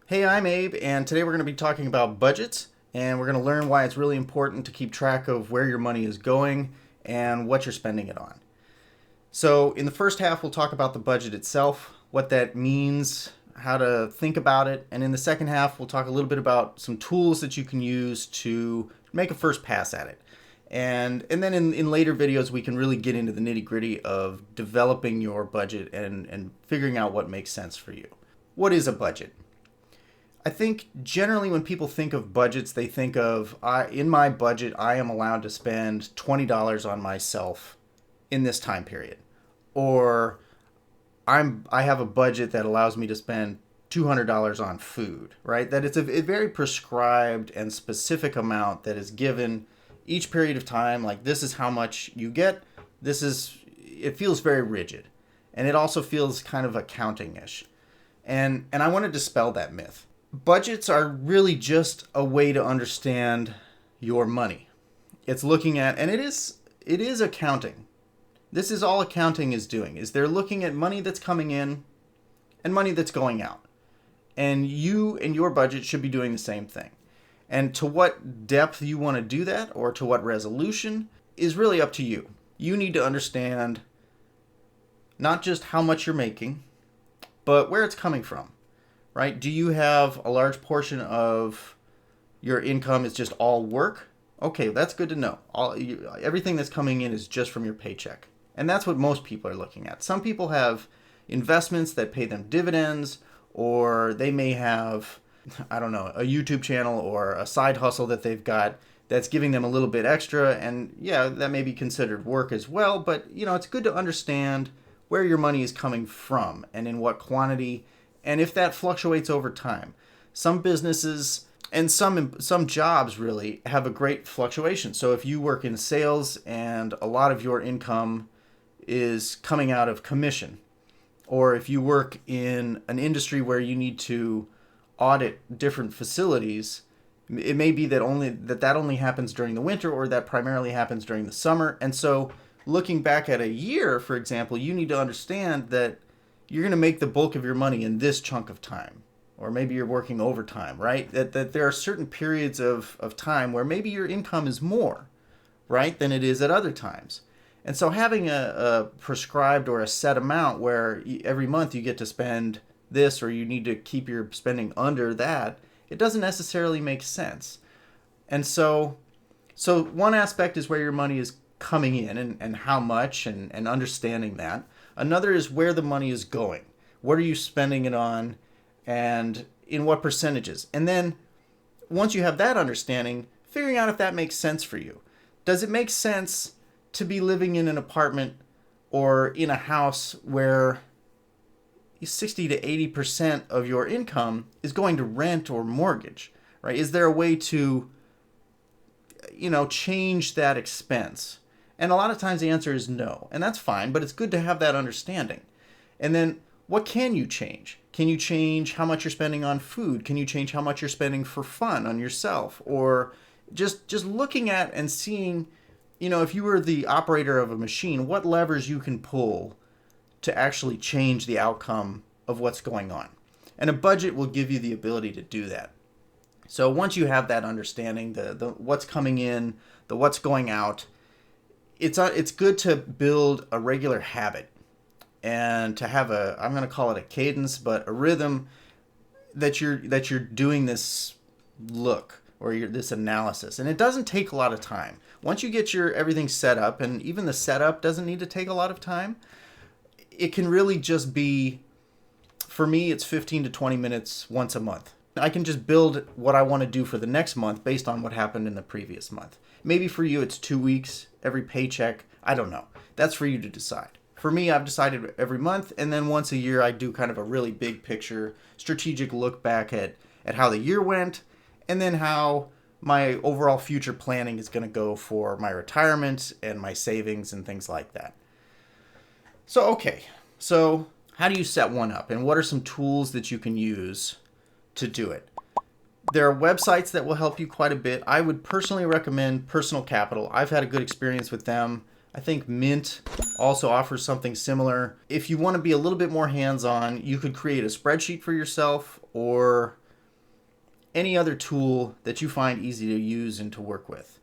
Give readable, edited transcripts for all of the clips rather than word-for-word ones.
Hey, I'm Abe, and today we're going to be talking about budgets, and we're going to learn why it's really important to keep track of where your money is going and what you're spending it on. So, in the first half, we'll talk about the budget itself, what that means, how to think about it, and in the second half, we'll talk a little bit about some tools that you can use to make a first pass at it. And then in later videos, we can really get into the nitty gritty of developing your budget and figuring out what makes sense for you. What is a budget? I think generally when people think of budgets, they think of in my budget, I am allowed to spend $20 on myself in this time period, or I have a budget that allows me to spend $200 on food. Right? That it's a very prescribed and specific amount that is given each period of time. Like, this is how much you get. It feels very rigid, and it also feels kind of accounting-ish. And I want to dispel that myth. Budgets are really just a way to understand your money. It's looking at, and it is accounting. This is all accounting is doing, is they're looking at money that's coming in and money that's going out. And you and your budget should be doing the same thing. And to what depth you want to do that, or to what resolution, is really up to you. You need to understand not just how much you're making, but where it's coming from. Right? Do you have a large portion of your income is just all work? Okay, that's good to know. Everything that's coming in is just from your paycheck. And that's what most people are looking at. Some people have investments that pay them dividends, or they may have, I don't know, a YouTube channel or a side hustle that they've got that's giving them a little bit extra. And yeah, that may be considered work as well. But, it's good to understand where your money is coming from and in what quantity, and if that fluctuates over time. Some businesses and some jobs really have a great fluctuation. So if you work in sales and a lot of your income is coming out of commission, or if you work in an industry where you need to audit different facilities, it may be that only happens during the winter, or that primarily happens during the summer. And so looking back at a year, for example, you need to understand that you're going to make the bulk of your money in this chunk of time. Or maybe you're working overtime, right? That there are certain periods of time where maybe your income is more, right, than it is at other times. And so having a prescribed or a set amount where every month you get to spend this, or you need to keep your spending under that, it doesn't necessarily make sense. And so one aspect is where your money is coming in, and how much, and understanding that. Another is where the money is going. What are you spending it on, and in what percentages? And then once you have that understanding, figuring out if that makes sense for you. Does it make sense to be living in an apartment or in a house where 60 to 80% of your income is going to rent or mortgage, right? Is there a way to, change that expense? And a lot of times the answer is no. And that's fine, but it's good to have that understanding. And then what can you change? Can you change how much you're spending on food? Can you change how much you're spending for fun on yourself? Or just looking at and seeing, if you were the operator of a machine, what levers you can pull to actually change the outcome of what's going on. And a budget will give you the ability to do that. So once you have that understanding, the what's coming in, the what's going out, it's good to build a regular habit, and to have I'm going to call it a cadence, but a rhythm that you're doing this look, or this analysis. And it doesn't take a lot of time. Once you get everything set up, and even the setup doesn't need to take a lot of time, it can really just be, for me, it's 15 to 20 minutes once a month. I can just build what I want to do for the next month based on what happened in the previous month. Maybe for you it's 2 weeks, every paycheck. I don't know. That's for you to decide. For me, I've decided every month, and then once a year I do kind of a really big picture, strategic look back at how the year went, and then how my overall future planning is going to go for my retirement and my savings and things like that. So how do you set one up, and what are some tools that you can use to do it? There are websites that will help you quite a bit. I would personally recommend Personal Capital. I've had a good experience with them. I think Mint also offers something similar. If you want to be a little bit more hands-on, you could create a spreadsheet for yourself, or any other tool that you find easy to use and to work with.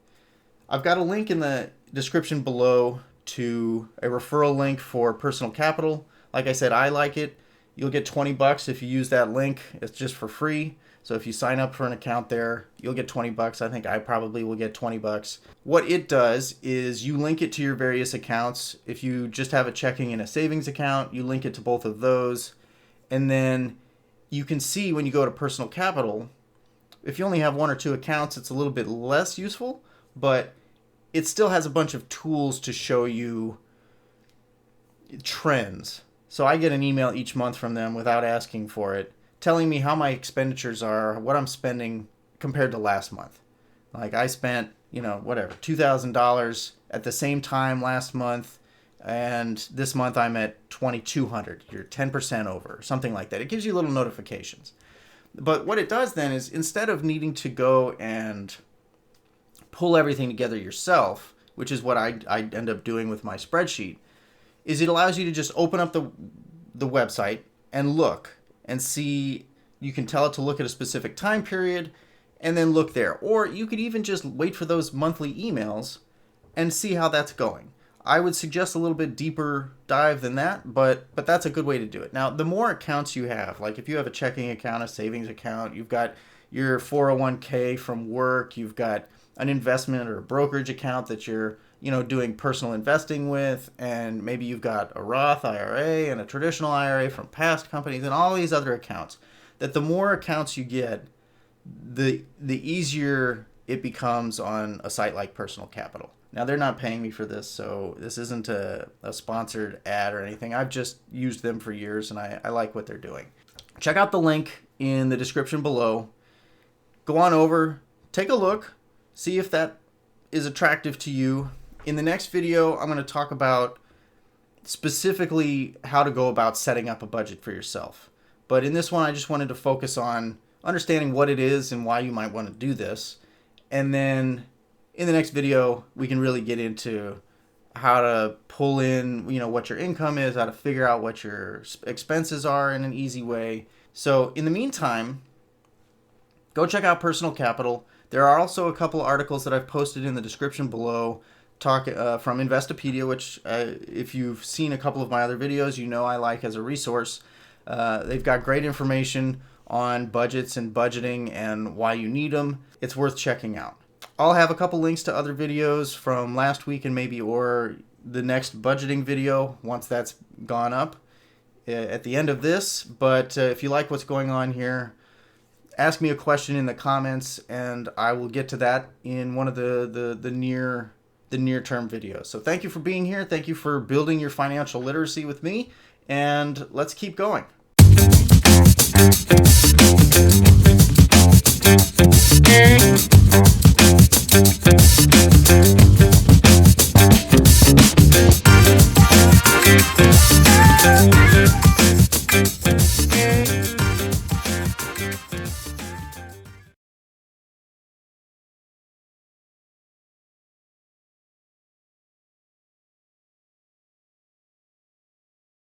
I've got a link in the description below to a referral link for Personal Capital. Like I said, I like it. You'll get $20 if you use that link. It's just for free. So if you sign up for an account there, you'll get $20. I think I probably will get $20. What it does is you link it to your various accounts. If you just have a checking and a savings account, you link it to both of those. And then you can see when you go to Personal Capital, if you only have one or two accounts, it's a little bit less useful, but it still has a bunch of tools to show you trends. So I get an email each month from them without asking for it, telling me how my expenditures are, what I'm spending compared to last month. Like I spent, $2,000 at the same time last month, and this month I'm at $2,200. You're 10% over, something like that. It gives you little notifications. But what it does then is, instead of needing to go and pull everything together yourself, which is what I end up doing with my spreadsheet, is it allows you to just open up the website and look and see. You can tell it to look at a specific time period and then look there. Or you could even just wait for those monthly emails and see how that's going. I would suggest a little bit deeper dive than that, but that's a good way to do it. Now, the more accounts you have, like if you have a checking account, a savings account, you've got your 401k from work, you've got an investment or a brokerage account that you're doing personal investing with, and maybe you've got a Roth IRA and a traditional IRA from past companies and all these other accounts, that the more accounts you get, the easier it becomes on a site like Personal Capital. Now, they're not paying me for this, so this isn't a sponsored ad or anything. I've just used them for years, and I like what they're doing. Check out the link in the description below. Go on over, take a look, see if that is attractive to you. In the next video, I'm going to talk about specifically how to go about setting up a budget for yourself. But in this one, I just wanted to focus on understanding what it is and why you might want to do this. And then in the next video, we can really get into how to pull in, what your income is, how to figure out what your expenses are in an easy way. So in the meantime, go check out Personal Capital. There are also a couple articles that I've posted in the description below from Investopedia, which if you've seen a couple of my other videos, I like as a resource. They've got great information on budgets and budgeting and why you need them. It's worth checking out. I'll have a couple links to other videos from last week or the next budgeting video once that's gone up at the end of this. But if you like what's going on here, ask me a question in the comments and I will get to that in one of the near-term videos. So thank you for being here. Thank you for building your financial literacy with me, and let's keep going.